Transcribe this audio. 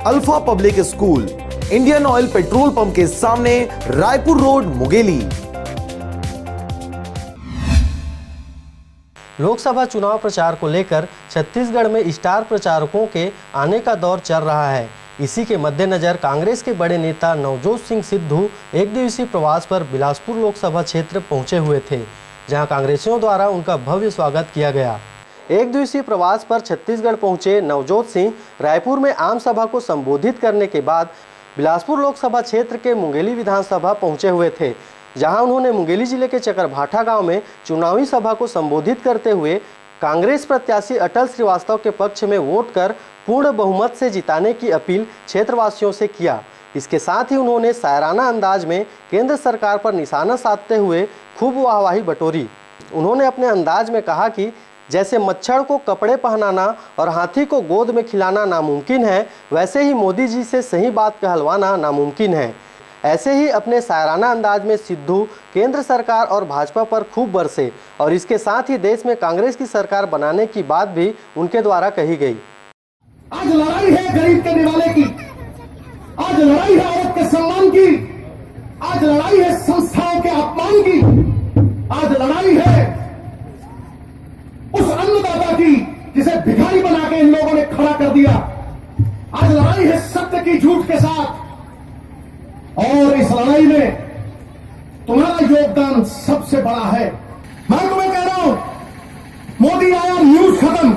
Alpha public school, Indian oil petrol pump के सामने, Raipur road, Mungeli. Lok Sabha चुनाव प्रचार को लेकर छत्तीसगढ़ में स्टार प्रचारकों के आने का दौर चल रहा है। इसी के मद्देनजर कांग्रेस के बड़े नेता नवजोत सिंह सिद्धू एक दिवसीय प्रवास पर बिलासपुर लोकसभा क्षेत्र पहुंचे हुए थे, जहां कांग्रेसियों द्वारा उनका भव्य स्वागत किया गया। एक दिवसीय प्रवास पर छत्तीसगढ़ पहुंचे नवजोत सिंह रायपुर में आम सभा को संबोधित करने के बाद बिलासपुर लोकसभा क्षेत्र के मुंगेली विधानसभा पहुंचे हुए थे, जहां उन्होंने मुंगेली जिले के चकरभाठा गांव में चुनावी सभा को संबोधित करते हुए कांग्रेस प्रत्याशी अटल श्रीवास्तव के पक्ष में वोट कर पूर्ण बहुमत से जिताने की अपील क्षेत्रवासियों से किया। इसके साथ ही उन्होंने शायराना अंदाज में केंद्र सरकार पर निशाना साधते हुए खूब वाहवाही बटोरी। उन्होंने अपने अंदाज में कहा कि जैसे मच्छर को कपड़े पहनाना और हाथी को गोद में खिलाना नामुमकिन है, वैसे ही मोदी जी से सही बात कहलवाना नामुमकिन है। ऐसे ही अपने शायराना अंदाज में सिद्धू केंद्र सरकार और भाजपा पर खूब बरसे और इसके साथ ही देश में कांग्रेस की सरकार बनाने की बात भी उनके द्वारा कही गई। आज लड़ाई है गरीब के निवाले की, आज लड़ाई है औरत के सम्मान की, आज लड़ाई है संस्थाओं के अपमान की, आज लड़ाई है उस अन्नदाता की जिसे भिखारी बना के इन लोगों ने खड़ा कर दिया। आज लड़ाई है सत्य की झूठ के साथ, और इस लड़ाई में तुम्हारा योगदान सबसे बड़ा है। मैं तुम्हें कह रहा हूं, मोदी आया न्यूज खत्म,